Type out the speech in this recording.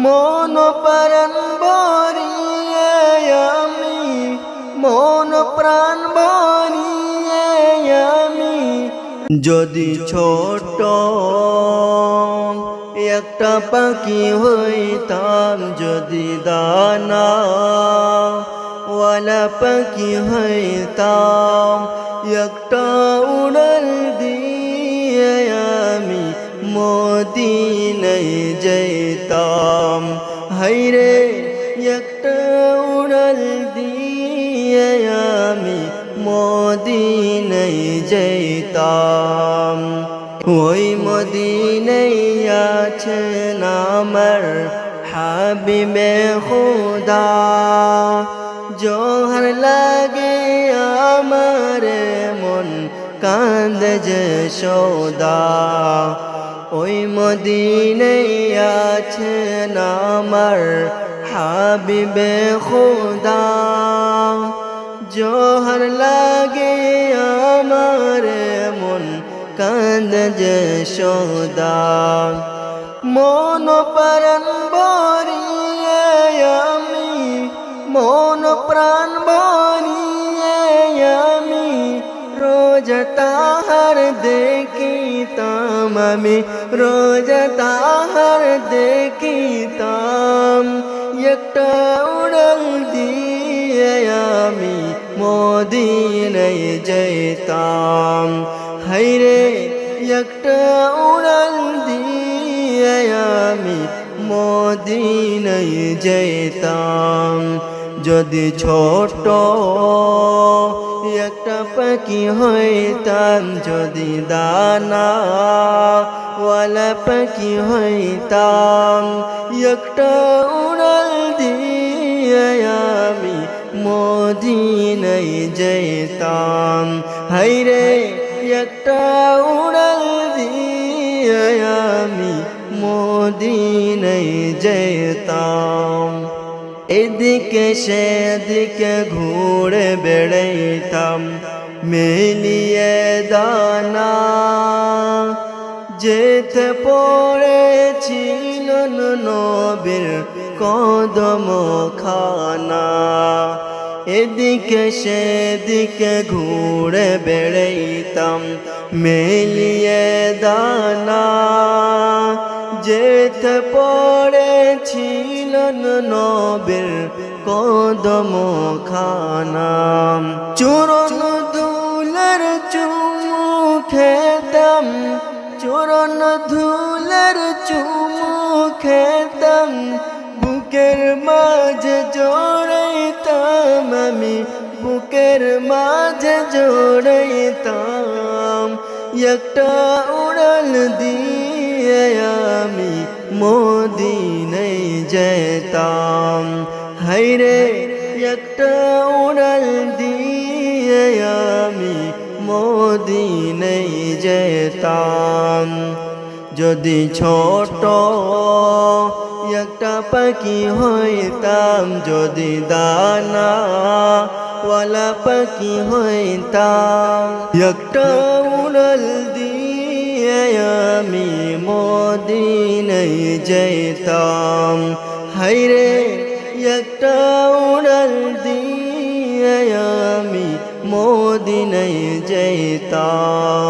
মন প্রাণ ভরিয়ে আমি, মন প্রাণ ভরিয়ে আমি যদি ছোট একটা পাখি হইতাম, যদি দানা ওয়ালা পাখি হইতাম, একটা উড়াল দিয়ে আমি মদিনায় যাইতাম। হায়রে একটা উড়াল দিয়ে আমি মদিনায় যাইতাম। ওই মদিনায় আছেন আমার হাবিবে খুদা, জোহর লাগে আমার মন কান্দে যে সদা। ওই মদিনায় আছেন আমার হাবিবে খুদা, জোহর লাগে আমার মন কান্দে যে সদা। মন প্রাণ ভরিয়ে আমি, মন প্রাণ ভরিয়ে আমি রোজ তাহার দেখিতাম, আমি রোজ তাহার দেখিতাম। একটা উড়াল দিয়ে আমি মদিনায় যাইতাম। হায়রে একটা উড়াল দিয়ে আমি মদিনায় যাইতাম। যদি ছোট একটা পাখি হইতাম, যদি দানা ওয়ালা পাখি হইতাম, একটা উড়াল দিয়ে আমি মদিনায় যাইতাম। হায়রে একটা উড়াল দিয়ে আমি মদিনায় যাইতাম। এদিকে সেদিকে ঘুরে বেড়াইতাম, মিলিয়ে দানা যেতে পড়েছিল নবীর কদম খানা। এদিকে সেদিকে ঘুরে বেড়াইতাম, মিলিয়ে দানা যেতে পড়েছিল নবীর কদম খানা। চরণ ধুলার চুমু খেতাম, চরণ ধুলার চুমু খেতাম, বুকের মাঝে জড়াইতাম আমি, বুকের মাঝে জড়াইতাম। একটা উড়াল দিয়ে আমি মদিনায় যাইতাম। হায়রে একটা উড়াল দিয়ে আমি মদিনায় যাইতাম। যদি ছোট একটা পাখি হইতাম, যদি দানা ওয়ালা পাখি হইতাম, একটা উড়াল দিয়ে আমি মদিনায় যাইতাম। হায়রে একটা উড়াল দিয়ে আমি মদিনায় যাইতাম।